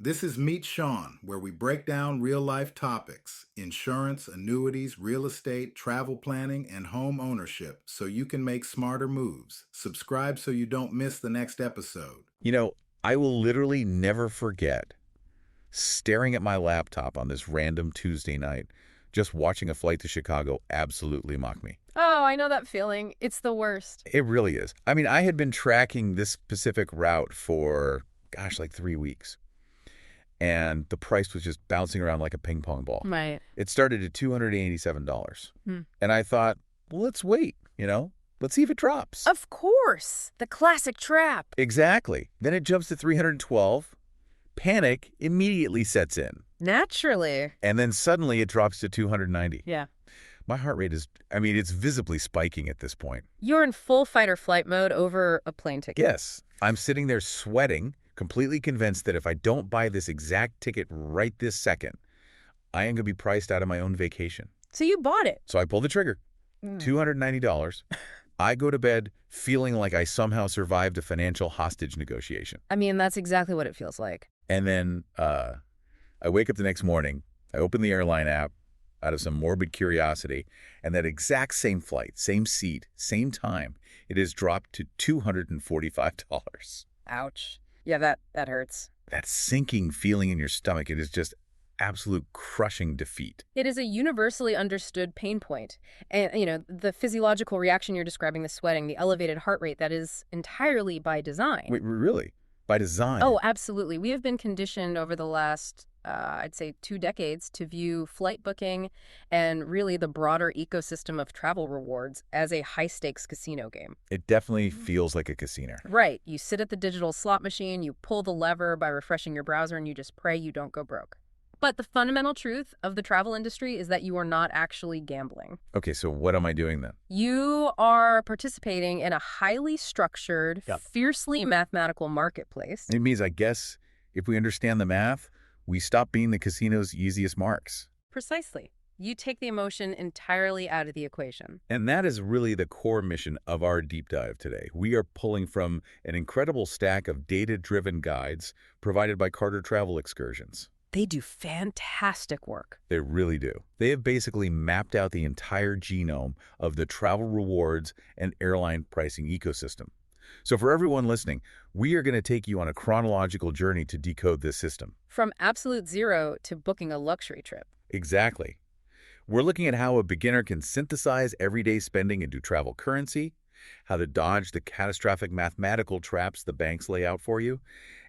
This is Meet Sean, where we break down real life topics insurance, annuities, real estate, travel planning, and home ownership so you can make smarter moves. Subscribe so you don't miss the next episode. You know, I will literally never forget staring at my laptop on this random Tuesday night, just watching a flight to Chicago absolutely mock me. Oh, I know that feeling. It's the worst. It really is. I mean, I had been tracking this specific route for, gosh, like 3 weeks. And the price was just bouncing around like a ping pong ball. Right. It started at $287. Hmm. And I thought, well, let's wait, Let's see if it drops. Of course. The classic trap. Exactly. Then it jumps to 312. Panic immediately sets in. Naturally. And then suddenly it drops to 290. Yeah. My heart rate it's visibly spiking at this point. You're in full fight or flight mode over a plane ticket. Yes. I'm sitting there sweating, completely convinced that if I don't buy this exact ticket right this second, I am going to be priced out of my own vacation. So you bought it. So I pull the trigger. $290. I go to bed feeling like I somehow survived a financial hostage negotiation. I mean, that's exactly what it feels like. And then I wake up the next morning, I open the airline app out of some morbid curiosity, and that exact same flight, same seat, same time, it has dropped to $245. Ouch. Yeah, that hurts. That sinking feeling in your stomach, it is just absolute crushing defeat. It is a universally understood pain point. And, the physiological reaction you're describing, the sweating, the elevated heart rate, that is entirely by design. Wait, really? By design? Oh, absolutely. We have been conditioned over the last, I'd say, 2 decades to view flight booking and really the broader ecosystem of travel rewards as a high-stakes casino game. It definitely feels like a casino. Right. You sit at the digital slot machine, you pull the lever by refreshing your browser, and you just pray you don't go broke. But the fundamental truth of the travel industry is that you are not actually gambling. Okay, so what am I doing then? You are participating in a highly structured, fiercely mathematical marketplace. It means, I guess, if we understand the math, we stop being the casino's easiest marks. Precisely. You take the emotion entirely out of the equation. And that is really the core mission of our deep dive today. We are pulling from an incredible stack of data-driven guides provided by Carter Travel Excursions. They do fantastic work. They really do. They have basically mapped out the entire genome of the travel rewards and airline pricing ecosystem. So for everyone listening, we are going to take you on a chronological journey to decode this system. From absolute zero to booking a luxury trip. Exactly. We're looking at how a beginner can synthesize everyday spending into travel currency, how to dodge the catastrophic mathematical traps the banks lay out for you,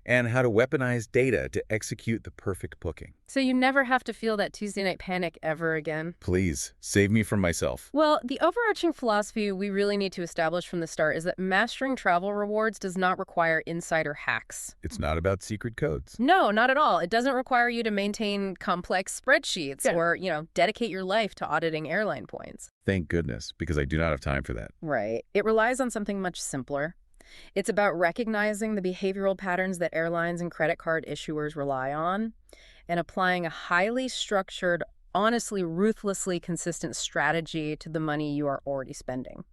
and how to weaponize data to execute the perfect booking. So you never have to feel that Tuesday night panic ever again. Please, save me from myself. Well, the overarching philosophy we really need to establish from the start is that mastering travel rewards does not require insider hacks. It's not about secret codes. No, not at all. It doesn't require you to maintain complex spreadsheets or, dedicate your life to auditing airline points. Thank goodness, because I do not have time for that. Right. It relies on something much simpler. It's about recognizing the behavioral patterns that airlines and credit card issuers rely on and applying a highly structured, honestly, ruthlessly consistent strategy to the money you are already spending.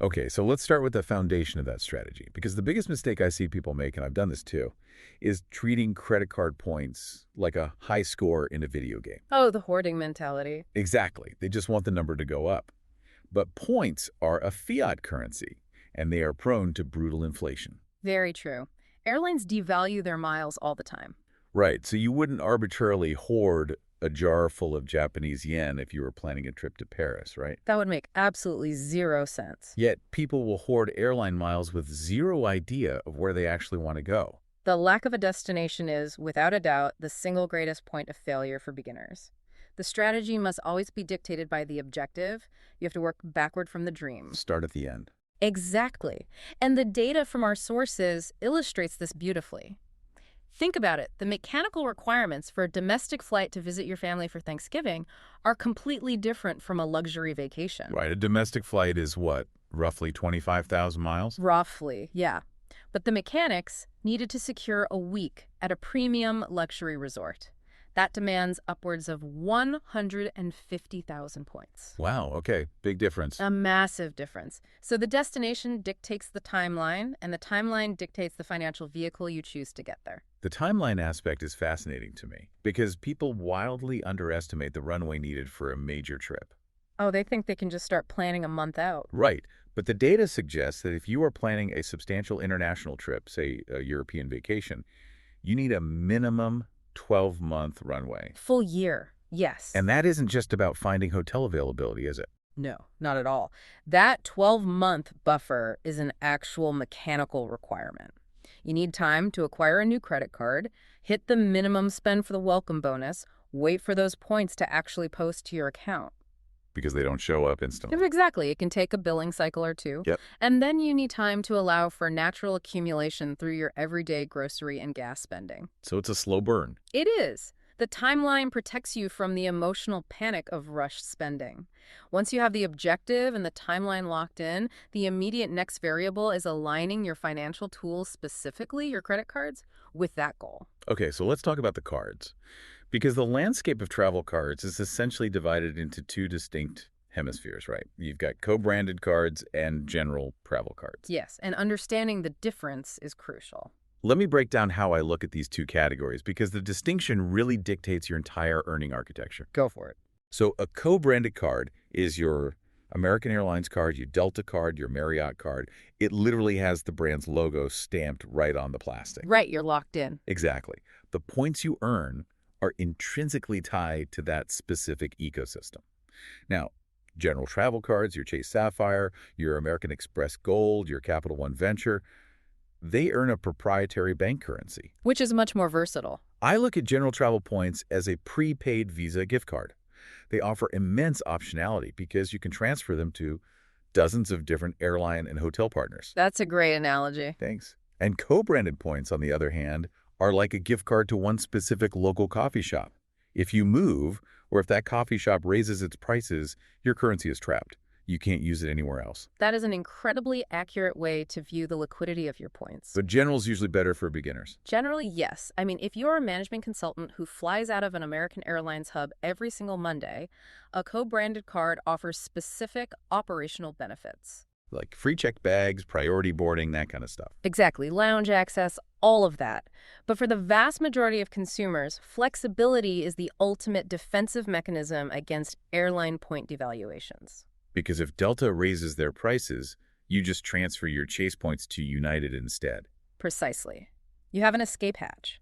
Okay, so let's start with the foundation of that strategy, because the biggest mistake I see people make, and I've done this too, is treating credit card points like a high score in a video game. Oh, the hoarding mentality. Exactly. They just want the number to go up. But points are a fiat currency, and they are prone to brutal inflation. Very true. Airlines devalue their miles all the time. Right, so you wouldn't arbitrarily hoard a jar full of Japanese yen if you were planning a trip to Paris, right? That would make absolutely zero sense. Yet people will hoard airline miles with zero idea of where they actually want to go. The lack of a destination is, without a doubt, the single greatest point of failure for beginners. The strategy must always be dictated by the objective. You have to work backward from the dream. Start at the end. Exactly. And the data from our sources illustrates this beautifully. Think about it. The mechanical requirements for a domestic flight to visit your family for Thanksgiving are completely different from a luxury vacation. Right. A domestic flight is what? Roughly 25,000 miles? Roughly, yeah. But the mechanics needed to secure a week at a premium luxury resort. That demands upwards of 150,000 points. Wow, okay. Big difference. A massive difference. So the destination dictates the timeline, and the timeline dictates the financial vehicle you choose to get there. The timeline aspect is fascinating to me because people wildly underestimate the runway needed for a major trip. Oh, they think they can just start planning a month out. Right, but the data suggests that if you are planning a substantial international trip, say a European vacation, you need a minimum 12-month runway. Full year, yes. And that isn't just about finding hotel availability, is it? No, not at all. That 12-month buffer is an actual mechanical requirement. You need time to acquire a new credit card, hit the minimum spend for the welcome bonus, wait for those points to actually post to your account. Because they don't show up instantly. Exactly. It can take a billing cycle or two. Yep. And then you need time to allow for natural accumulation through your everyday grocery and gas spending. So it's a slow burn. It is. The timeline protects you from the emotional panic of rushed spending. Once you have the objective and the timeline locked in, the immediate next variable is aligning your financial tools, specifically your credit cards, with that goal. Okay, so let's talk about the cards. Because the landscape of travel cards is essentially divided into two distinct hemispheres, right? You've got co-branded cards and general travel cards. Yes, and understanding the difference is crucial. Let me break down how I look at these two categories because the distinction really dictates your entire earning architecture. Go for it. So a co-branded card is your American Airlines card, your Delta card, your Marriott card. It literally has the brand's logo stamped right on the plastic. Right, you're locked in. Exactly. The points you earn are intrinsically tied to that specific ecosystem. Now, general travel cards, your Chase Sapphire, your American Express Gold, your Capital One Venture, they earn a proprietary bank currency. Which is much more versatile. I look at general travel points as a prepaid Visa gift card. They offer immense optionality because you can transfer them to dozens of different airline and hotel partners. That's a great analogy. Thanks. And co-branded points, on the other hand, are like a gift card to one specific local coffee shop. If you move, or if that coffee shop raises its prices, your currency is trapped. You can't use it anywhere else. That is an incredibly accurate way to view the liquidity of your points. But general's usually better for beginners. Generally, yes. I mean, if you're a management consultant who flies out of an American Airlines hub every single Monday, a co-branded card offers specific operational benefits. Like free checked bags, priority boarding, that kind of stuff. Exactly. Lounge access, all of that. But for the vast majority of consumers, flexibility is the ultimate defensive mechanism against airline point devaluations. Because if Delta raises their prices, you just transfer your Chase points to United instead. Precisely. You have an escape hatch.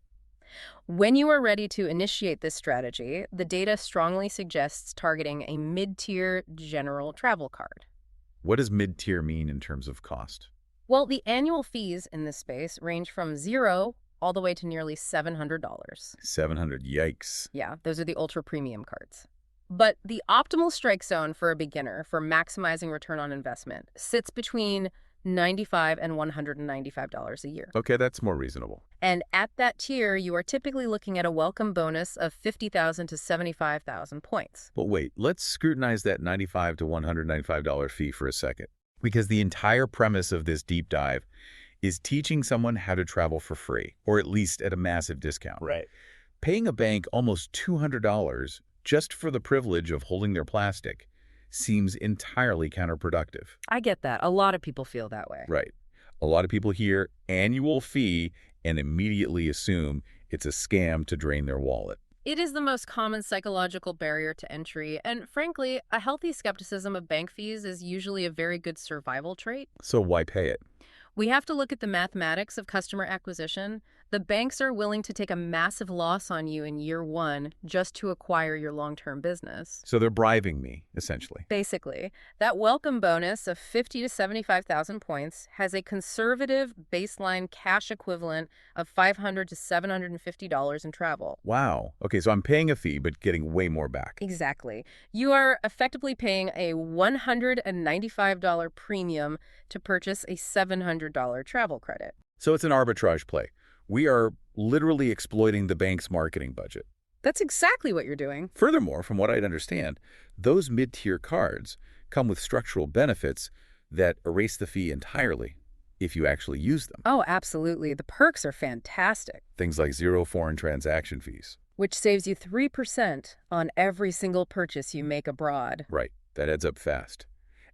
When you are ready to initiate this strategy, the data strongly suggests targeting a mid-tier general travel card. What does mid-tier mean in terms of cost? Well, the annual fees in this space range from $0 all the way to nearly $700. $700, yikes. Yeah, those are the ultra-premium cards. But the optimal strike zone for a beginner for maximizing return on investment sits between $95 and $195 a year. Okay, that's more reasonable. And at that tier, you are typically looking at a welcome bonus of 50,000 to 75,000 points. But wait, let's scrutinize that $95 to $195 fee for a second. Because the entire premise of this deep dive is teaching someone how to travel for free, or at least at a massive discount. Right. Paying a bank almost $200 just for the privilege of holding their plastic seems entirely counterproductive. I get that. A lot of people feel that way. Right. A lot of people hear annual fee and immediately assume it's a scam to drain their wallet. It is the most common psychological barrier to entry, and frankly, a healthy skepticism of bank fees is usually a very good survival trait. So why pay it? We have to look at the mathematics of customer acquisition. The banks are willing to take a massive loss on you in year one just to acquire your long-term business. So they're bribing me, essentially. Basically, that welcome bonus of 50 to 75,000 points has a conservative baseline cash equivalent of $500 to $750 in travel. Wow. Okay, so I'm paying a fee but getting way more back. Exactly. You are effectively paying a $195 premium to purchase a $700 travel credit. So it's an arbitrage play. We are literally exploiting the bank's marketing budget. That's exactly what you're doing. Furthermore, from what I understand, those mid-tier cards come with structural benefits that erase the fee entirely if you actually use them. Oh, absolutely. The perks are fantastic. Things like zero foreign transaction fees. Which saves you 3% on every single purchase you make abroad. Right. That adds up fast.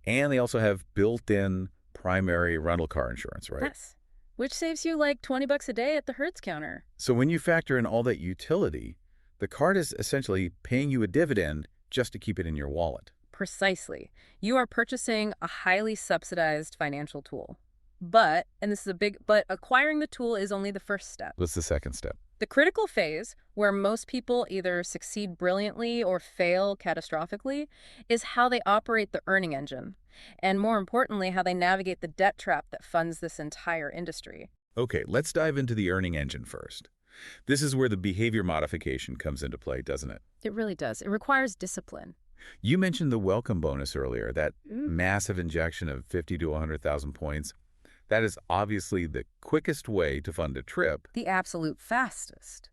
And they also have built-in primary rental car insurance, right? Yes. which saves you like 20 bucks a day at the Hertz counter. So when you factor in all that utility, the card is essentially paying you a dividend just to keep it in your wallet. Precisely. You are purchasing a highly subsidized financial tool. But, and this is a big but, acquiring the tool is only the first step. What's the second step? The critical phase, where most people either succeed brilliantly or fail catastrophically, is how they operate the earning engine, and more importantly, how they navigate the debt trap that funds this entire industry. Okay, let's dive into the earning engine first. This is where the behavior modification comes into play, doesn't it? It really does. It requires discipline. You mentioned the welcome bonus earlier, that massive injection of 50 to 100,000 points. That is obviously the quickest way to fund a trip, The absolute fastest.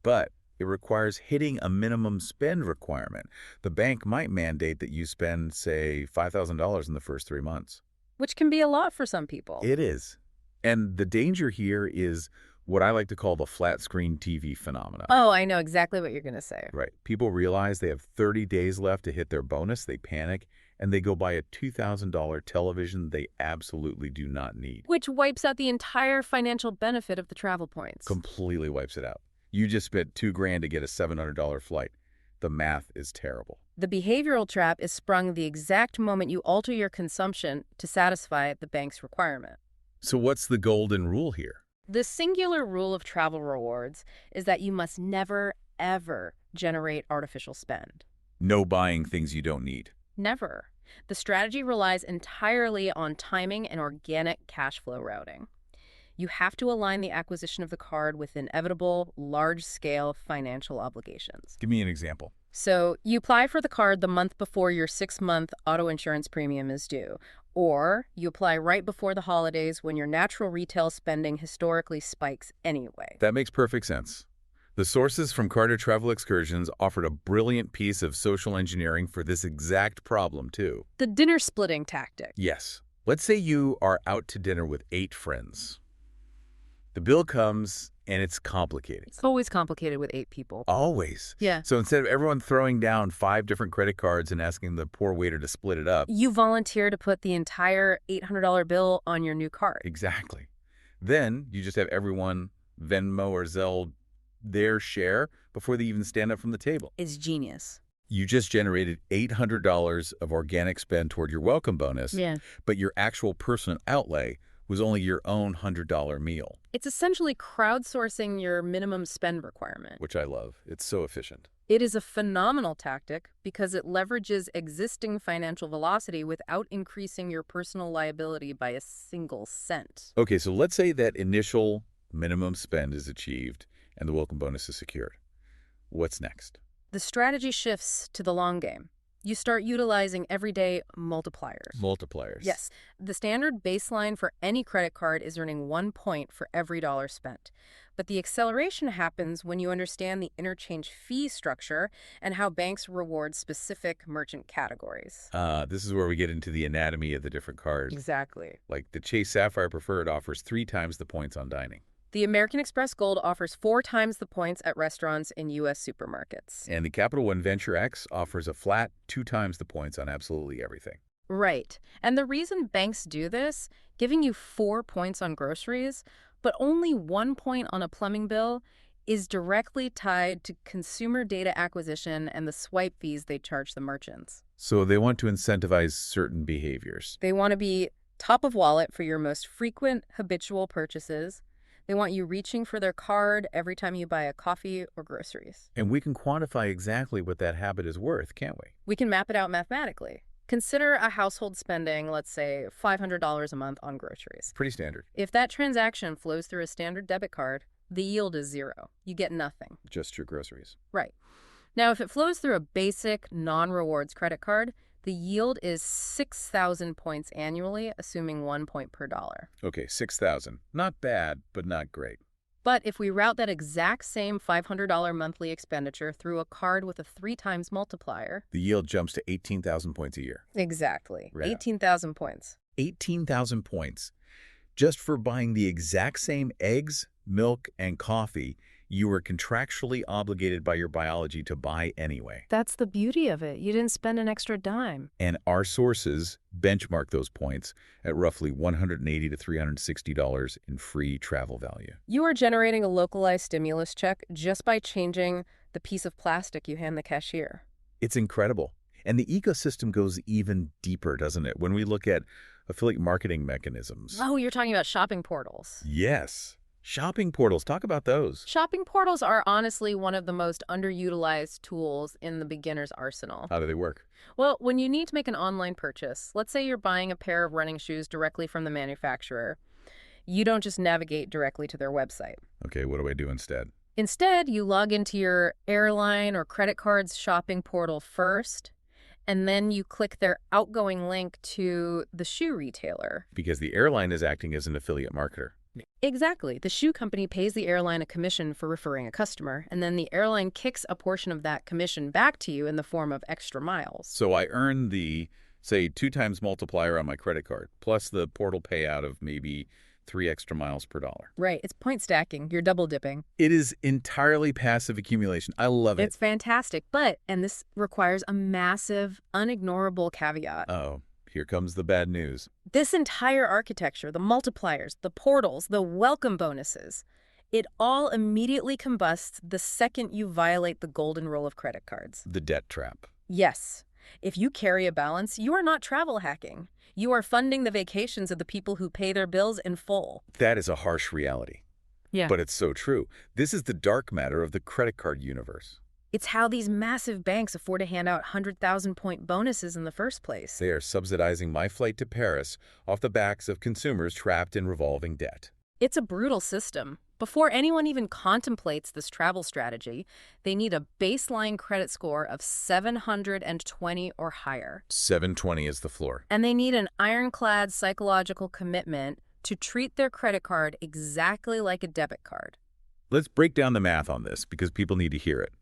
but it requires hitting a minimum spend requirement. The bank might mandate that you spend, say, $5,000 in the first 3 months. Which can be a lot for some people. It is. And the danger here is what I like to call the flat screen TV phenomenon. Oh, I know exactly what you're going to say. Right. People realize they have 30 days left to hit their bonus, they panic, and they go buy a $2,000 television they absolutely do not need. Which wipes out the entire financial benefit of the travel points. Completely wipes it out. You just spent $2,000 to get a $700 flight. The math is terrible. The behavioral trap is sprung the exact moment you alter your consumption to satisfy the bank's requirement. So what's the golden rule here? The singular rule of travel rewards is that you must never, ever generate artificial spend. No buying things you don't need. Never. The strategy relies entirely on timing and organic cash flow routing. You have to align the acquisition of the card with inevitable, large-scale financial obligations. Give me an example. So you apply for the card the month before your 6-month auto insurance premium is due, or you apply right before the holidays when your natural retail spending historically spikes anyway. That makes perfect sense. The sources from Carter Travel Excursions offered a brilliant piece of social engineering for this exact problem, too. The dinner splitting tactic. Yes. Let's say you are out to dinner with 8 friends. The bill comes, and it's complicated. It's always complicated with 8 people. Always. Yeah. So instead of everyone throwing down 5 different credit cards and asking the poor waiter to split it up. You volunteer to put the entire $800 bill on your new card. Exactly. Then you just have everyone Venmo or Zelle their share before they even stand up from the table. It's genius. You just generated $800 of organic spend toward your welcome bonus, but your actual personal outlay was only your own $100 meal. It's essentially crowdsourcing your minimum spend requirement. Which I love. It's so efficient. It is a phenomenal tactic because it leverages existing financial velocity without increasing your personal liability by a single cent. Okay, so let's say that initial minimum spend is achieved and the welcome bonus is secured. What's next? The strategy shifts to the long game. You start utilizing everyday multipliers. Multipliers. Yes. The standard baseline for any credit card is earning 1 point for every dollar spent. But the acceleration happens when you understand the interchange fee structure and how banks reward specific merchant categories. This is where we get into the anatomy of the different cards. Exactly. Like the Chase Sapphire Preferred offers 3 times the points on dining. The American Express Gold offers 4 times the points at restaurants in U.S. supermarkets. And the Capital One Venture X offers a flat 2 times the points on absolutely everything. Right. And the reason banks do this, giving you 4 points on groceries, but only 1 point on a plumbing bill, is directly tied to consumer data acquisition and the swipe fees they charge the merchants. So they want to incentivize certain behaviors. They want to be top of wallet for your most frequent habitual purchases. They want you reaching for their card every time you buy a coffee or groceries. And we can quantify exactly what that habit is worth, can't we? We can map it out mathematically. Consider a household spending, let's say, $500 a month on groceries. Pretty standard. If that transaction flows through a standard debit card, the yield is 0. You get nothing. Just your groceries. Right. Now, if it flows through a basic non-rewards credit card, the yield is 6,000 points annually, assuming 1 point per dollar. Okay, 6,000. Not bad, but not great. But if we route that exact same $500 monthly expenditure through a card with a 3 times multiplier, the yield jumps to 18,000 points a year. Exactly. Right. 18,000 points. 18,000 points. Just for buying the exact same eggs, milk, and coffee You were contractually obligated by your biology to buy anyway. That's the beauty of it. You didn't spend an extra dime. And our sources benchmark those points at roughly $180 to $360 in free travel value. You are generating a localized stimulus check just by changing the piece of plastic you hand the cashier. It's incredible. And the ecosystem goes even deeper, doesn't it, when we look at affiliate marketing mechanisms? Oh, you're talking about shopping portals. Yes. Shopping portals. Talk about those. Shopping portals are honestly one of the most underutilized tools in the beginner's arsenal. How do they work? Well, when you need to make an online purchase, let's say you're buying a pair of running shoes directly from the manufacturer, you don't just navigate directly to their website. Okay, what do I do instead? Instead, you log into your airline or credit card's shopping portal first, and then you click their outgoing link to the shoe retailer. Because the airline is acting as an affiliate marketer. Exactly. The shoe company pays the airline a commission for referring a customer, and then the airline kicks a portion of that commission back to you in the form of extra miles. So I earn the, say, 2 times multiplier on my credit card, plus the portal payout of maybe 3 extra miles per dollar. Right. It's point stacking. You're double dipping. It is entirely passive accumulation. I love it. It's fantastic. But, and this requires a massive, unignorable caveat. Uh-oh. Here comes the bad news. This entire architecture, the multipliers, the portals, the welcome bonuses, it all immediately combusts the second you violate the golden rule of credit cards. The debt trap. Yes. If you carry a balance, you are not travel hacking. You are funding the vacations of the people who pay their bills in full. That is a harsh reality. Yeah. But it's so true. This is the dark matter of the credit card universe. It's how these massive banks afford to hand out 100,000-point bonuses in the first place. They are subsidizing my flight to Paris off the backs of consumers trapped in revolving debt. It's a brutal system. Before anyone even contemplates this travel strategy, they need a baseline credit score of 720 or higher. 720 is the floor. And they need an ironclad psychological commitment to treat their credit card exactly like a debit card. Let's break down the math on this because people need to hear it.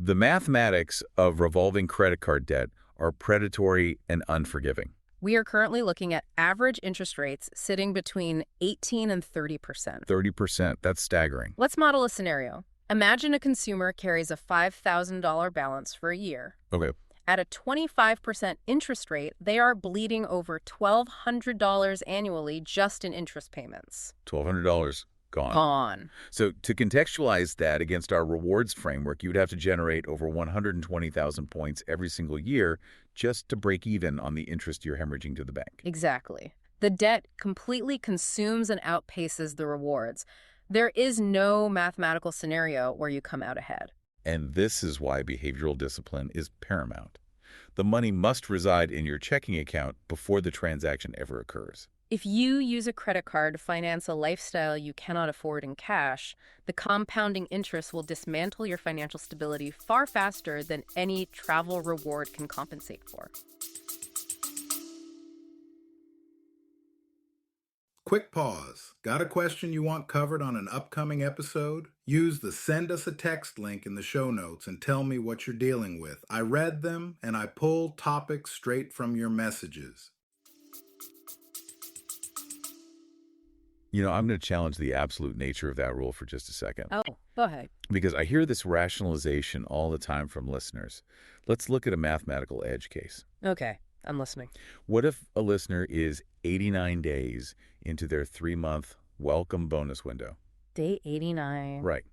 The mathematics of revolving credit card debt are predatory and unforgiving. We are currently looking at average interest rates sitting between 18 and 30%. 30%, that's staggering. Let's model a scenario. Imagine a consumer carries a $5,000 balance for a year. Okay. At a 25% interest rate, they are bleeding over $1,200 annually just in interest payments. $1,200 gone. Gone. So to contextualize that against our rewards framework, you would have to generate over 120,000 points every single year just to break even on the interest you're hemorrhaging to the bank. Exactly. The debt completely consumes and outpaces the rewards. There is no mathematical scenario where you come out ahead. And this is why behavioral discipline is paramount. The money must reside in your checking account before the transaction ever occurs. If you use a credit card to finance a lifestyle you cannot afford in cash, the compounding interest will dismantle your financial stability far faster than any travel reward can compensate for. Quick pause. Got a question you want covered on an upcoming episode? Use the Send Us a Text link in the show notes and tell me what you're dealing with. I read them and I pulled topics straight from your messages. You know, I'm going to challenge the absolute nature of that rule for just a second. Oh, go ahead. Because I hear this rationalization all the time from listeners. Let's look at a mathematical edge case. Okay, I'm listening. What if a listener is 89 days into their 3-month welcome bonus window? Day 89. Right.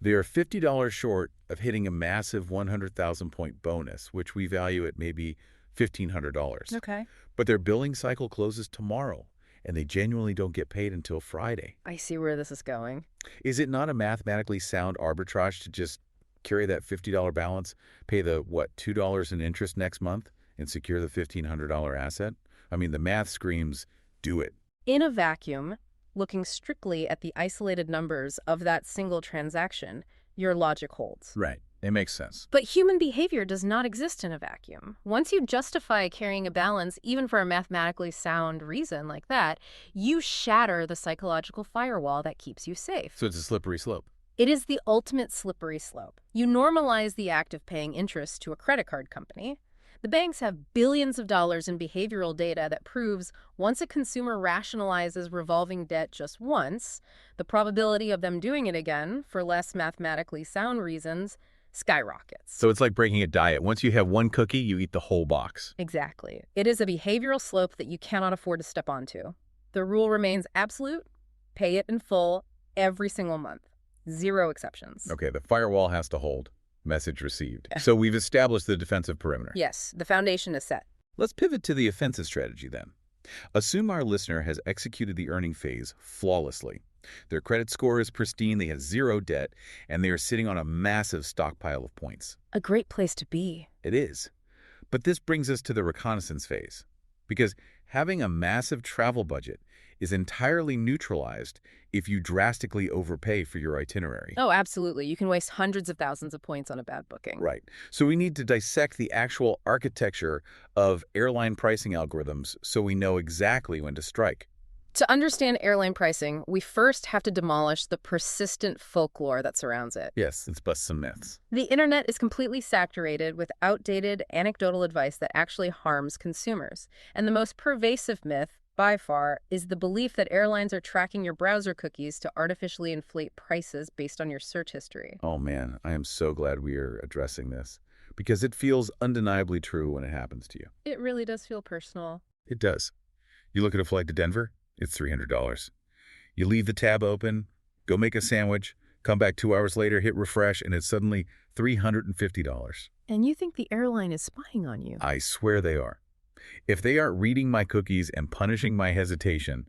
They are $50 short of hitting a massive 100,000-point bonus, which we value at maybe $1,500. Okay. But their billing cycle closes tomorrow, and they genuinely don't get paid until Friday. I see where this is going. Is it not a mathematically sound arbitrage to just carry that $50 balance, pay the, $2 in interest next month, and secure the $1,500 asset? I mean, the math screams, do it. In a vacuum, looking strictly at the isolated numbers of that single transaction, your logic holds. Right. It makes sense. But human behavior does not exist in a vacuum. Once you justify carrying a balance, even for a mathematically sound reason like that, you shatter the psychological firewall that keeps you safe. So it's a slippery slope. It is the ultimate slippery slope. You normalize the act of paying interest to a credit card company. The banks have billions of dollars in behavioral data that proves once a consumer rationalizes revolving debt just once, the probability of them doing it again, for less mathematically sound reasons, skyrockets. So it's like breaking a diet. Once you have one cookie, you eat the whole box. Exactly. It is a behavioral slope that you cannot afford to step onto. The rule remains absolute: pay it in full every single month. Zero exceptions. Okay, the firewall has to hold. Message received. So we've established the defensive perimeter. Yes, the foundation is set. Let's pivot to the offensive strategy then. Assume our listener has executed the earning phase flawlessly. Their credit score is pristine, they have zero debt, and they are sitting on a massive stockpile of points. A great place to be. It is. But this brings us to the reconnaissance phase. Because having a massive travel budget is entirely neutralized if you drastically overpay for your itinerary. Oh, absolutely. You can waste hundreds of thousands of points on a bad booking. Right. So we need to dissect the actual architecture of airline pricing algorithms so we know exactly when to strike. To understand airline pricing, we first have to demolish the persistent folklore that surrounds it. Yes, let's bust some myths. The internet is completely saturated with outdated anecdotal advice that actually harms consumers. And the most pervasive myth, by far, is the belief that airlines are tracking your browser cookies to artificially inflate prices based on your search history. Oh man, I am so glad we are addressing this because it feels undeniably true when it happens to you. It really does feel personal. It does. You look at a flight to Denver, it's $300. You leave the tab open, go make a sandwich, come back 2 hours later, hit refresh, and it's suddenly $350. And you think the airline is spying on you? I swear they are. If they aren't reading my cookies and punishing my hesitation,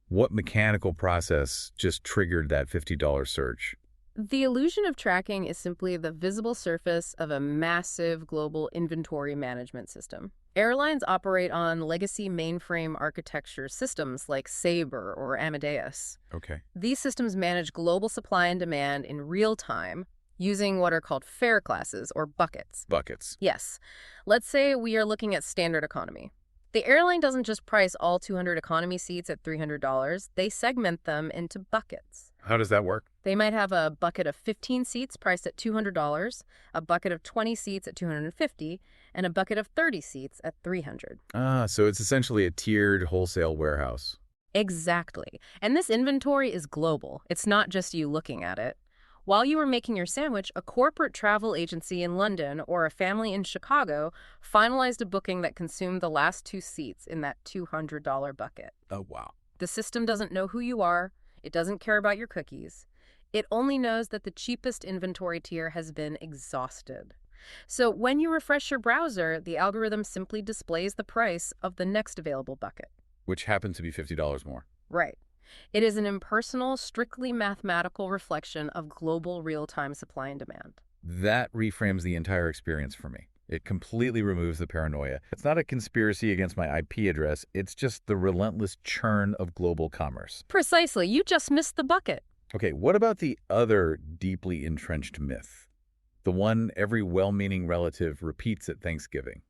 what mechanical process just triggered that $50 surge? The illusion of tracking is simply the visible surface of a massive global inventory management system. Airlines operate on legacy mainframe architecture systems like Sabre or Amadeus. Okay. These systems manage global supply and demand in real time using what are called fare classes or buckets. Buckets. Yes. Let's say we are looking at standard economy. The airline doesn't just price all 200 economy seats at $300. They segment them into buckets. How does that work? They might have a bucket of 15 seats priced at $200, a bucket of 20 seats at $250, and a bucket of 30 seats at $300. Ah, so it's essentially a tiered wholesale warehouse. Exactly. And this inventory is global. It's not just you looking at it. While you were making your sandwich, a corporate travel agency in London or a family in Chicago finalized a booking that consumed the last 2 seats in that $200 bucket. Oh, wow. The system doesn't know who you are. It doesn't care about your cookies. It only knows that the cheapest inventory tier has been exhausted. So when you refresh your browser, the algorithm simply displays the price of the next available bucket. Which happens to be $50 more. Right. It is an impersonal, strictly mathematical reflection of global real-time supply and demand. That reframes the entire experience for me. It completely removes the paranoia. It's not a conspiracy against my IP address. It's just the relentless churn of global commerce. Precisely. You just missed the bucket. Okay, what about the other deeply entrenched myth? The one every well-meaning relative repeats at Thanksgiving.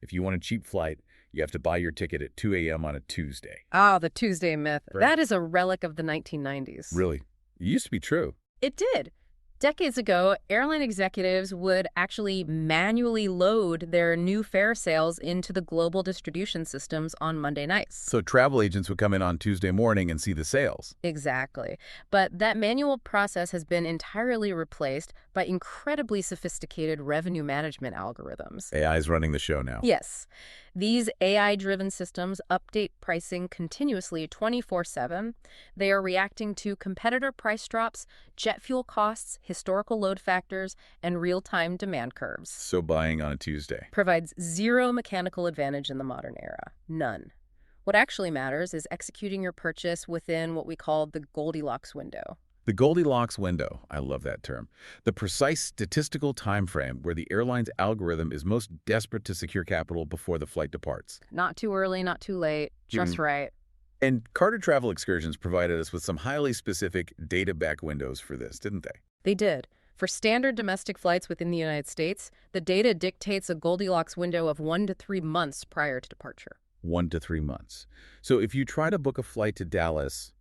If you want a cheap flight, you have to buy your ticket at 2 a.m. on a Tuesday. Ah, the Tuesday myth. Right. That is a relic of the 1990s. Really? It used to be true. It did. Decades ago, airline executives would actually manually load their new fare sales into the global distribution systems on Monday nights. So travel agents would come in on Tuesday morning and see the sales. Exactly. But that manual process has been entirely replaced by incredibly sophisticated revenue management algorithms. AI is running the show now. Yes. These AI-driven systems update pricing continuously 24/7. They are reacting to competitor price drops, jet fuel costs, historical load factors, and real-time demand curves. So buying on a Tuesday. Provides zero mechanical advantage in the modern era. None. What actually matters is executing your purchase within what we call the Goldilocks window. The Goldilocks window, I love that term. The precise statistical time frame where the airline's algorithm is most desperate to secure capital before the flight departs. Not too early, not too late, just right. And Carter Travel Excursions provided us with some highly specific data-back windows for this, didn't they? They did. For standard domestic flights within the United States, the data dictates a Goldilocks window of 1 to 3 months prior to departure. 1 to 3 months. So if you try to book a flight to Dallas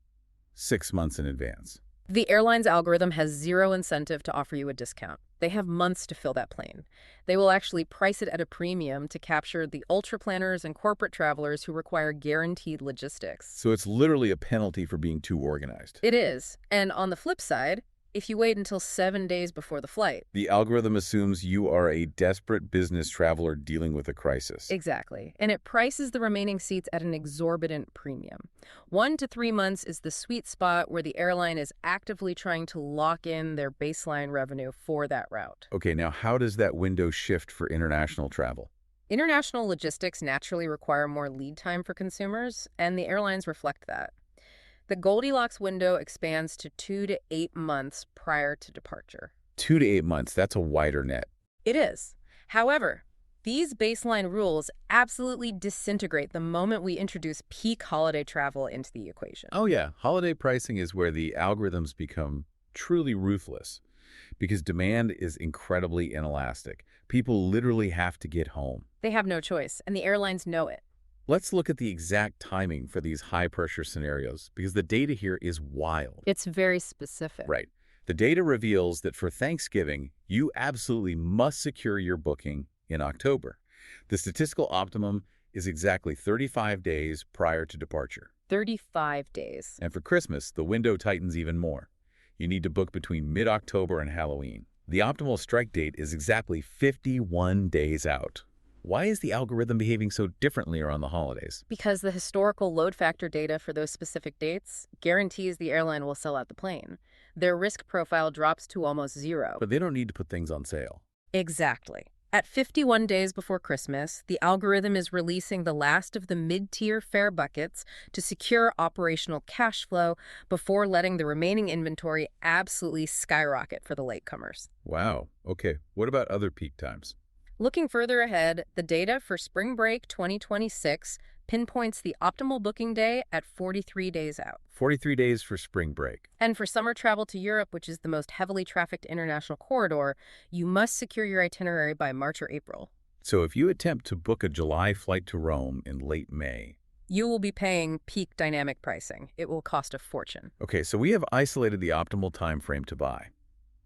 6 months in advance. The airline's algorithm has zero incentive to offer you a discount. They have months to fill that plane. They will actually price it at a premium to capture the ultra planners and corporate travelers who require guaranteed logistics. So it's literally a penalty for being too organized. It is. And on the flip side, if you wait until 7 days before the flight. The algorithm assumes you are a desperate business traveler dealing with a crisis. Exactly. And it prices the remaining seats at an exorbitant premium. 1 to 3 months is the sweet spot where the airline is actively trying to lock in their baseline revenue for that route. Okay, now how does that window shift for international travel? International logistics naturally require more lead time for consumers, and the airlines reflect that. The Goldilocks window expands to 2 to 8 months prior to departure. 2 to 8 months, that's a wider net. It is. However, these baseline rules absolutely disintegrate the moment we introduce peak holiday travel into the equation. Oh yeah, holiday pricing is where the algorithms become truly ruthless because demand is incredibly inelastic. People literally have to get home. They have no choice, and the airlines know it. Let's look at the exact timing for these high-pressure scenarios because the data here is wild. It's very specific. Right. The data reveals that for Thanksgiving, you absolutely must secure your booking in October. The statistical optimum is exactly 35 days prior to departure. 35 days. And for Christmas, the window tightens even more. You need to book between mid-October and Halloween. The optimal strike date is exactly 51 days out. Why is the algorithm behaving so differently around the holidays? Because the historical load factor data for those specific dates guarantees the airline will sell out the plane. Their risk profile drops to almost zero. But they don't need to put things on sale. Exactly. At 51 days before Christmas, the algorithm is releasing the last of the mid-tier fare buckets to secure operational cash flow before letting the remaining inventory absolutely skyrocket for the latecomers. Wow. Okay. What about other peak times? Looking further ahead, the data for Spring Break 2026 pinpoints the optimal booking day at 43 days out. 43 days for spring break. And for summer travel to Europe, which is the most heavily trafficked international corridor, you must secure your itinerary by March or April. So if you attempt to book a July flight to Rome in late May, you will be paying peak dynamic pricing. It will cost a fortune. Okay, so we have isolated the optimal time frame to buy.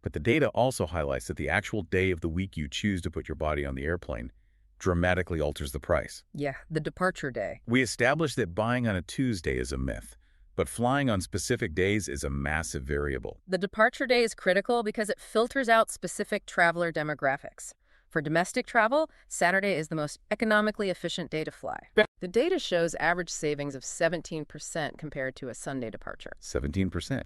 But the data also highlights that the actual day of the week you choose to put your body on the airplane dramatically alters the price. Yeah, the departure day. We established that buying on a Tuesday is a myth, but flying on specific days is a massive variable. The departure day is critical because it filters out specific traveler demographics. For domestic travel, Saturday is the most economically efficient day to fly. The data shows average savings of 17% compared to a Sunday departure. 17%.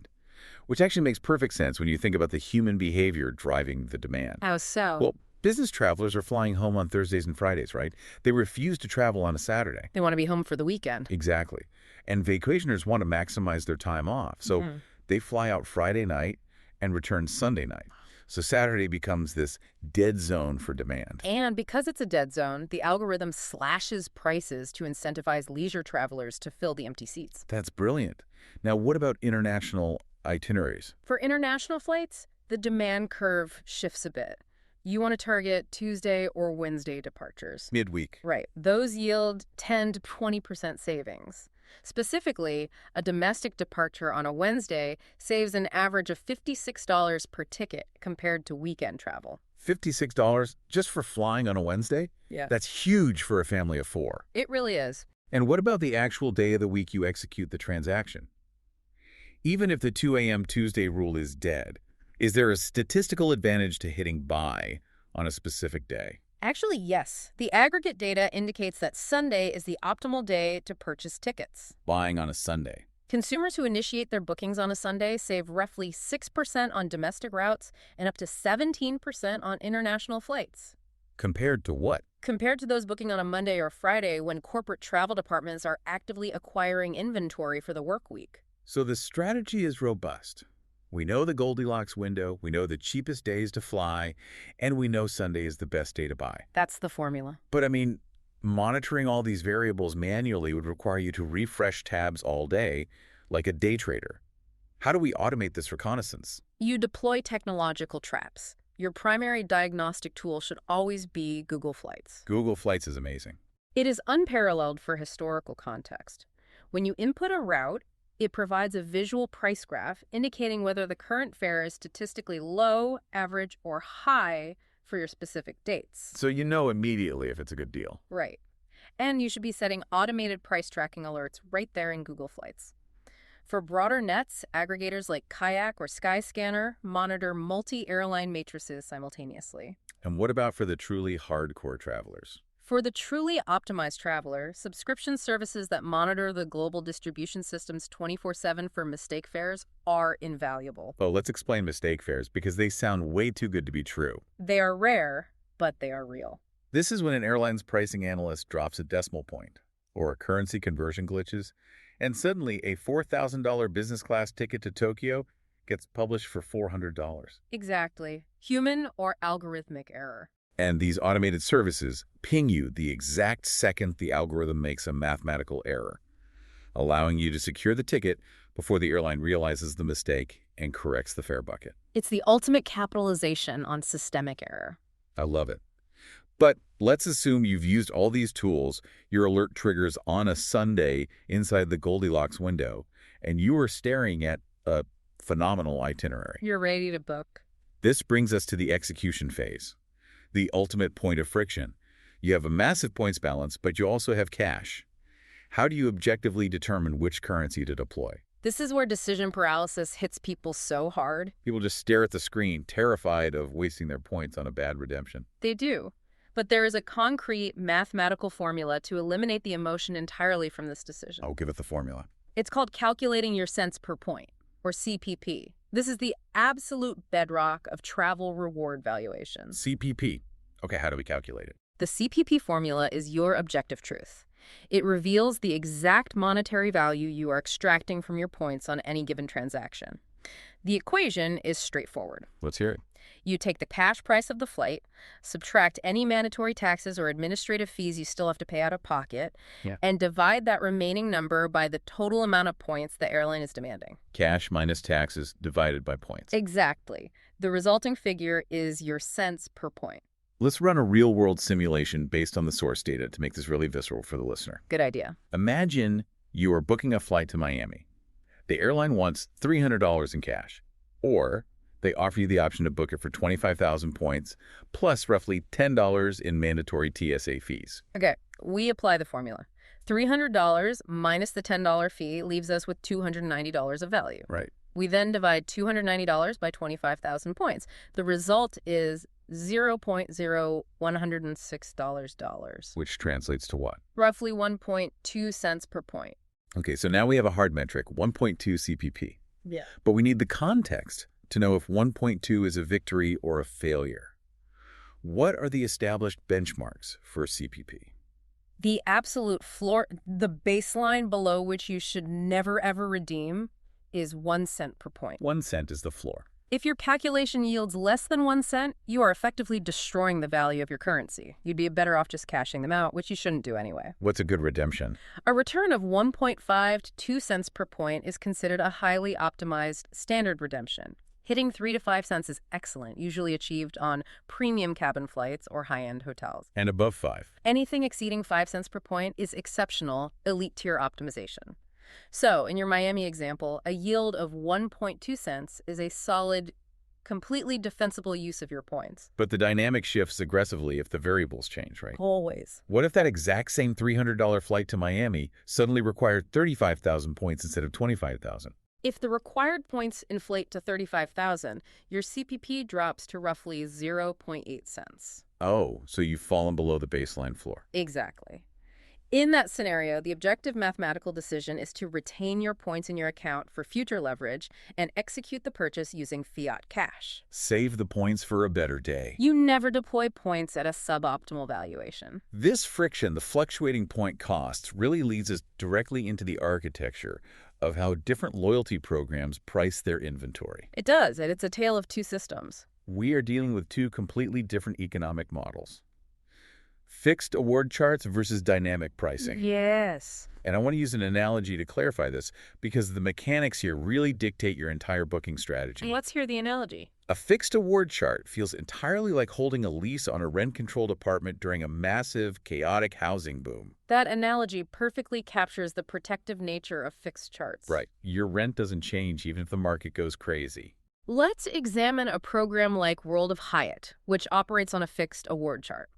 Which actually makes perfect sense when you think about the human behavior driving the demand. How so? Well, business travelers are flying home on Thursdays and Fridays, right? They refuse to travel on a Saturday. They want to be home for the weekend. Exactly. And vacationers want to maximize their time off. So they fly out Friday night and return Sunday night. So Saturday becomes this dead zone for demand. And because it's a dead zone, the algorithm slashes prices to incentivize leisure travelers to fill the empty seats. That's brilliant. Now, what about international itineraries? For international flights, the demand curve shifts a bit. You want to target Tuesday or Wednesday departures. Midweek. Right. Those yield 10 to 20% savings. Specifically, a domestic departure on a Wednesday saves an average of $56 per ticket compared to weekend travel. $56 just for flying on a Wednesday? Yeah. That's huge for a family of 4. It really is. And what about the actual day of the week you execute the transaction? Even if the 2 a.m. Tuesday rule is dead, is there a statistical advantage to hitting buy on a specific day? Actually, yes. The aggregate data indicates that Sunday is the optimal day to purchase tickets. Buying on a Sunday. Consumers who initiate their bookings on a Sunday save roughly 6% on domestic routes and up to 17% on international flights. Compared to what? Compared to those booking on a Monday or Friday when corporate travel departments are actively acquiring inventory for the work week. So the strategy is robust. We know the Goldilocks window, we know the cheapest days to fly, and we know Sunday is the best day to buy. That's the formula. But I mean, monitoring all these variables manually would require you to refresh tabs all day, like a day trader. How do we automate this reconnaissance? You deploy technological traps. Your primary diagnostic tool should always be Google Flights. Google Flights is amazing. It is unparalleled for historical context. When you input a route, It provides a visual price graph indicating whether the current fare is statistically low, average, or high for your specific dates. So you know immediately if it's a good deal. Right. And you should be setting automated price tracking alerts right there in Google Flights. For broader nets, aggregators like Kayak or Skyscanner monitor multi-airline matrices simultaneously. And what about for the truly hardcore travelers? For the truly optimized traveler, subscription services that monitor the global distribution systems 24/7 for mistake fares are invaluable. Oh, let's explain mistake fares because they sound way too good to be true. They are rare, but they are real. This is when an airline's pricing analyst drops a decimal point, or a currency conversion glitches, and suddenly a $4,000 business class ticket to Tokyo gets published for $400. Exactly. Human or algorithmic error. And these automated services ping you the exact second the algorithm makes a mathematical error, allowing you to secure the ticket before the airline realizes the mistake and corrects the fare bucket. It's the ultimate capitalization on systemic error. I love it. But let's assume you've used all these tools, your alert triggers on a Sunday inside the Goldilocks window, and you are staring at a phenomenal itinerary. You're ready to book. This brings us to the execution phase, the ultimate point of friction. You have a massive points balance, but you also have cash. How do you objectively determine which currency to deploy? This is where decision paralysis hits people so hard. People just stare at the screen, terrified of wasting their points on a bad redemption. They do. But there is a concrete mathematical formula to eliminate the emotion entirely from this decision. I'll give it the formula. It's called calculating your cents per point, or CPP. This is the absolute bedrock of travel reward valuations. CPP. Okay, how do we calculate it? The CPP formula is your objective truth. It reveals the exact monetary value you are extracting from your points on any given transaction. The equation is straightforward. Let's hear it. You take the cash price of the flight, subtract any mandatory taxes or administrative fees you still have to pay out of pocket, and divide that remaining number by the total amount of points the airline is demanding. Cash minus taxes divided by points. Exactly. The resulting figure is your cents per point. Let's run a real-world simulation based on the source data to make this really visceral for the listener. Good idea. Imagine you are booking a flight to Miami. The airline wants $300 in cash, or they offer you the option to book it for 25,000 points, plus roughly $10 in mandatory TSA fees. Okay, we apply the formula. $300 minus the $10 fee leaves us with $290 of value. Right. We then divide $290 by 25,000 points. The result is $0.0106. Which translates to what? Roughly 1.2 cents per point. Okay, so now we have a hard metric, 1.2 CPP. Yeah. But we need the context to know if 1.2 is a victory or a failure. What are the established benchmarks for CPP? The absolute floor, the baseline below which you should never ever redeem is 1 cent per point. 1 cent is the floor. If your calculation yields less than 1 cent, you are effectively destroying the value of your currency. You'd be better off just cashing them out, which you shouldn't do anyway. What's a good redemption? A return of 1.5 to 2 cents per point is considered a highly optimized standard redemption. Hitting 3 to 5 cents is excellent, usually achieved on premium cabin flights or high-end hotels. And above 5. Anything exceeding 5 cents per point is exceptional, elite tier optimization. So, in your Miami example, a yield of 1.2 cents is a solid, completely defensible use of your points. But the dynamic shifts aggressively if the variables change, right? Always. What if that exact same $300 flight to Miami suddenly required 35,000 points instead of 25,000? If the required points inflate to 35,000, your CPP drops to roughly 0.8 cents. Oh, so you've fallen below the baseline floor. Exactly. In that scenario, the objective mathematical decision is to retain your points in your account for future leverage and execute the purchase using fiat cash. Save the points for a better day. You never deploy points at a suboptimal valuation. This friction, the fluctuating point costs, really leads us directly into the architecture of how different loyalty programs price their inventory. It does, and it's a tale of two systems. We are dealing with two completely different economic models. Fixed award charts versus dynamic pricing. Yes. And I want to use an analogy to clarify this because the mechanics here really dictate your entire booking strategy. Let's hear the analogy. A fixed award chart feels entirely like holding a lease on a rent-controlled apartment during a massive, chaotic housing boom. That analogy perfectly captures the protective nature of fixed charts. Right. Your rent doesn't change even if the market goes crazy. Let's examine a program like World of Hyatt, which operates on a fixed award chart.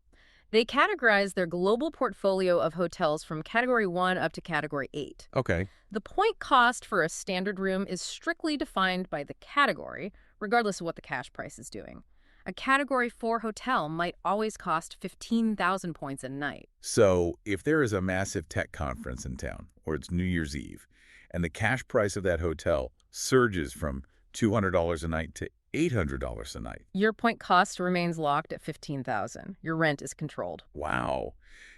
They categorize their global portfolio of hotels from Category 1 up to Category 8. Okay. The point cost for a standard room is strictly defined by the category, regardless of what the cash price is doing. A Category 4 hotel might always cost 15,000 points a night. So if there is a massive tech conference in town, or it's New Year's Eve, and the cash price of that hotel surges from $200 a night to $800 a night. Your point cost remains locked at 15,000. Your rent is controlled. Wow.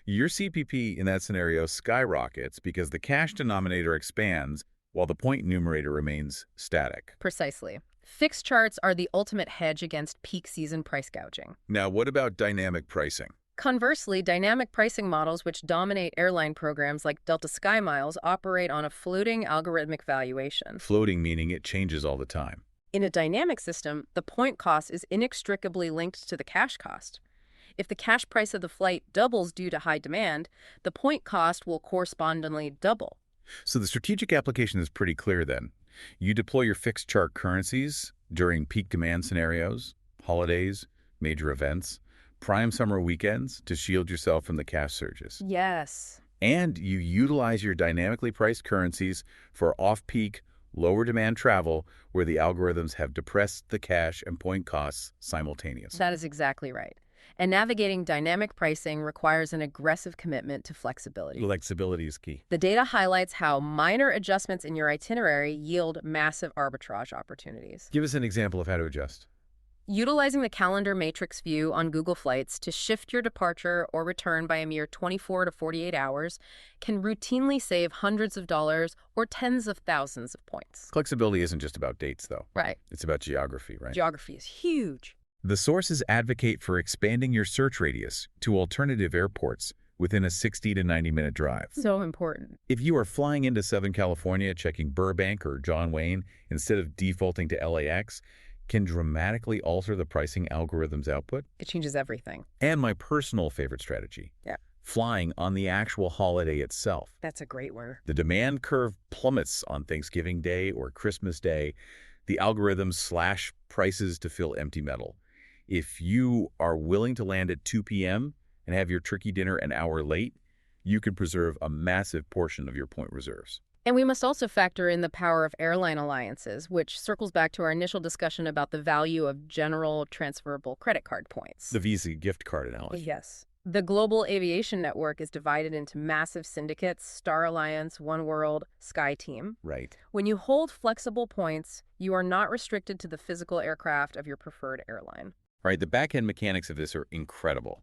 Your CPP in that scenario skyrockets because the cash denominator expands while the point numerator remains static. Precisely. Fixed charts are the ultimate hedge against peak season price gouging. Now, what about dynamic pricing? Conversely, dynamic pricing models which dominate airline programs like Delta SkyMiles operate on a floating algorithmic valuation. Floating meaning it changes all the time. In a dynamic system, the point cost is inextricably linked to the cash cost. If the cash price of the flight doubles due to high demand, the point cost will correspondingly double. So the strategic application is pretty clear then. You deploy your fixed chart currencies during peak demand scenarios, holidays, major events, prime summer weekends to shield yourself from the cash surges. Yes. And you utilize your dynamically priced currencies for off-peak, lower demand travel where the algorithms have depressed the cash and point costs simultaneously. That is exactly right. And navigating dynamic pricing requires an aggressive commitment to flexibility. Flexibility is key. The data highlights how minor adjustments in your itinerary yield massive arbitrage opportunities. Give us an example of how to adjust. Utilizing the calendar matrix view on Google Flights to shift your departure or return by a mere 24 to 48 hours can routinely save hundreds of dollars or tens of thousands of points. Flexibility isn't just about dates, though. Right. It's about geography, right? Geography is huge. The sources advocate for expanding your search radius to alternative airports within a 60 to 90-minute drive. So important. If you are flying into Southern California checking Burbank or John Wayne instead of defaulting to LAX, can dramatically alter the pricing algorithm's output. It changes everything. And my personal favorite strategy. Yeah. Flying on the actual holiday itself. That's a great one. The demand curve plummets on Thanksgiving Day or Christmas Day. The algorithms slash prices to fill empty metal. If you are willing to land at 2 p.m. and have your turkey dinner an hour late, you can preserve a massive portion of your point reserves. And we must also factor in the power of airline alliances, which circles back to our initial discussion about the value of general transferable credit card points. The Visa gift card analogy. Yes. The global aviation network is divided into massive syndicates: Star Alliance, oneworld, SkyTeam. Right. When you hold flexible points, you are not restricted to the physical aircraft of your preferred airline. All right, the back-end mechanics of this are incredible.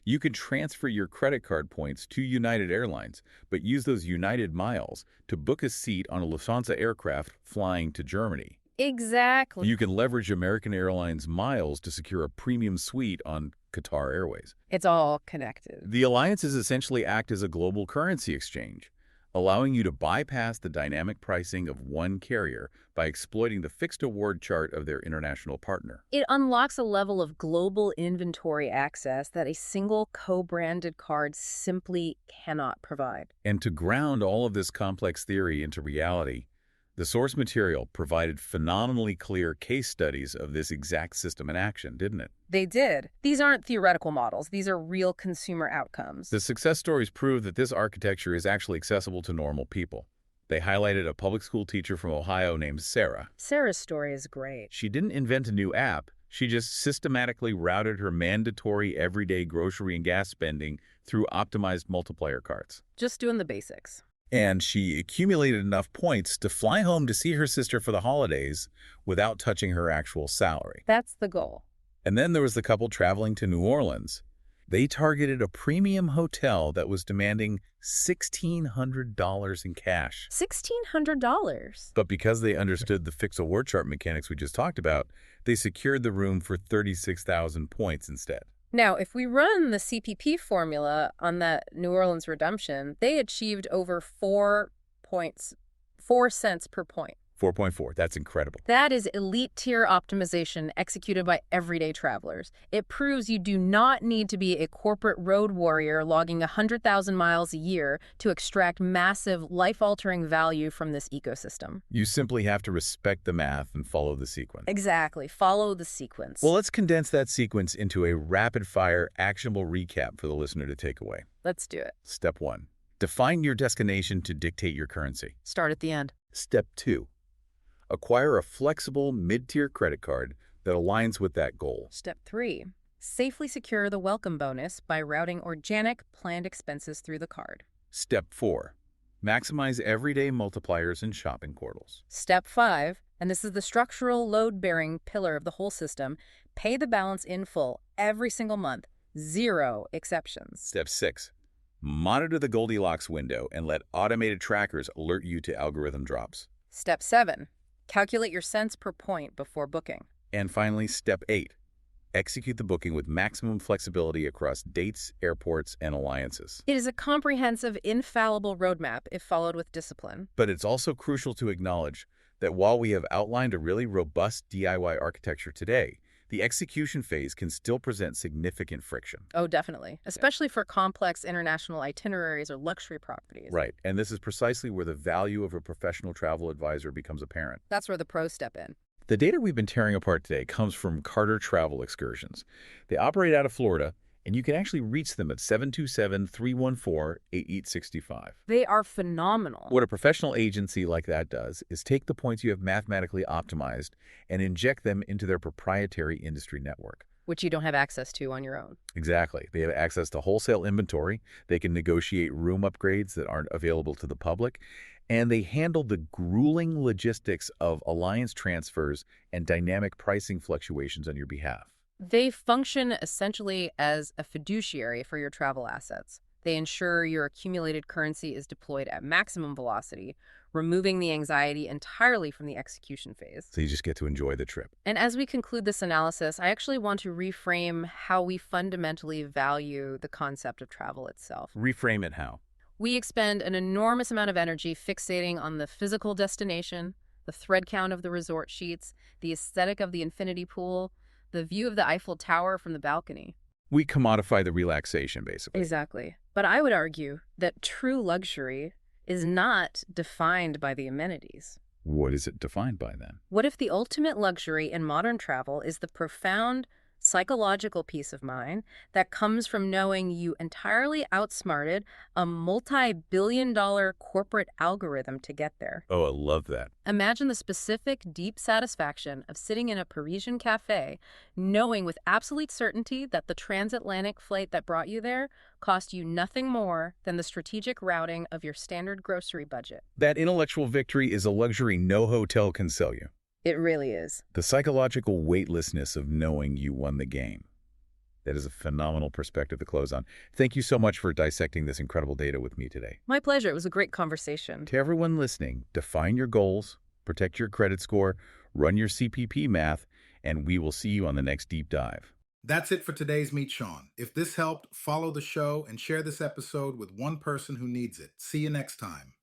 You can transfer your credit card points to United Airlines, but use those United miles to book a seat on a Lufthansa aircraft flying to Germany. Exactly. You can leverage American Airlines miles to secure a premium suite on Qatar Airways. It's all connected. The alliances essentially act as a global currency exchange, allowing you to bypass the dynamic pricing of one carrier by exploiting the fixed award chart of their international partner. It unlocks a level of global inventory access that a single co-branded card simply cannot provide. And to ground all of this complex theory into reality, the source material provided phenomenally clear case studies of this exact system in action, didn't it? They did. These aren't theoretical models. These are real consumer outcomes. The success stories prove that this architecture is actually accessible to normal people. They highlighted a public school teacher from Ohio named Sarah. Sarah's story is great. She didn't invent a new app. She just systematically routed her mandatory everyday grocery and gas spending through optimized multiplier cards. Just doing the basics. And she accumulated enough points to fly home to see her sister for the holidays without touching her actual salary. That's the goal. And then there was the couple traveling to New Orleans. They targeted a premium hotel that was demanding $1,600 in cash. $1,600? But because they understood the fixed award chart mechanics we just talked about, they secured the room for 36,000 points instead. Now, if we run the CPP formula on that New Orleans redemption, they achieved over 4 cents per point. 4.4, that's incredible. That is elite tier optimization executed by everyday travelers. It proves you do not need to be a corporate road warrior logging 100,000 miles a year to extract massive, life-altering value from this ecosystem. You simply have to respect the math and follow the sequence. Exactly. Follow the sequence. Well, let's condense that sequence into a rapid-fire, actionable recap for the listener to take away. Let's do it. Step 1. Define your destination to dictate your currency. Start at the end. Step 2. Acquire a flexible, mid-tier credit card that aligns with that goal. Step 3. Safely secure the welcome bonus by routing organic, planned expenses through the card. Step 4. Maximize everyday multipliers in shopping portals. Step 5, and this is the structural load-bearing pillar of the whole system, pay the balance in full every single month. 0 exceptions. Step 6. Monitor the Goldilocks window and let automated trackers alert you to algorithm drops. Step 7. Calculate your cents per point before booking. And finally, Step 8. Execute the booking with maximum flexibility across dates, airports, and alliances. It is a comprehensive, infallible roadmap if followed with discipline. But it's also crucial to acknowledge that while we have outlined a really robust DIY architecture today, the execution phase can still present significant friction. Oh, definitely. Especially for complex international itineraries or luxury properties. Right, and this is precisely where the value of a professional travel advisor becomes apparent. That's where the pros step in. The data we've been tearing apart today comes from Carter Travel Excursions. They operate out of Florida, and you can actually reach them at 727-314-8865. They are phenomenal. What a professional agency like that does is take the points you have mathematically optimized and inject them into their proprietary industry network. Which you don't have access to on your own. Exactly. They have access to wholesale inventory. They can negotiate room upgrades that aren't available to the public. And they handle the grueling logistics of alliance transfers and dynamic pricing fluctuations on your behalf. They function essentially as a fiduciary for your travel assets. They ensure your accumulated currency is deployed at maximum velocity, removing the anxiety entirely from the execution phase. So you just get to enjoy the trip. And as we conclude this analysis, I actually want to reframe how we fundamentally value the concept of travel itself. Reframe it how? We expend an enormous amount of energy fixating on the physical destination, the thread count of the resort sheets, the aesthetic of the infinity pool, the view of the Eiffel Tower from the balcony. We commodify the relaxation, basically. Exactly. But I would argue that true luxury is not defined by the amenities. What is it defined by then? What if the ultimate luxury in modern travel is the profound psychological peace of mind that comes from knowing you entirely outsmarted a multi-billion-dollar corporate algorithm to get there? Oh, I love that. Imagine the specific, deep satisfaction of sitting in a Parisian cafe, knowing with absolute certainty that the transatlantic flight that brought you there cost you nothing more than the strategic routing of your standard grocery budget. That intellectual victory is a luxury no hotel can sell you. It really is. The psychological weightlessness of knowing you won the game. That is a phenomenal perspective to close on. Thank you so much for dissecting this incredible data with me today. My pleasure. It was a great conversation. To everyone listening, define your goals, protect your credit score, run your CPP math, and we will see you on the next deep dive. That's it for today's Meet Sean. If this helped, follow the show and share this episode with one person who needs it. See you next time.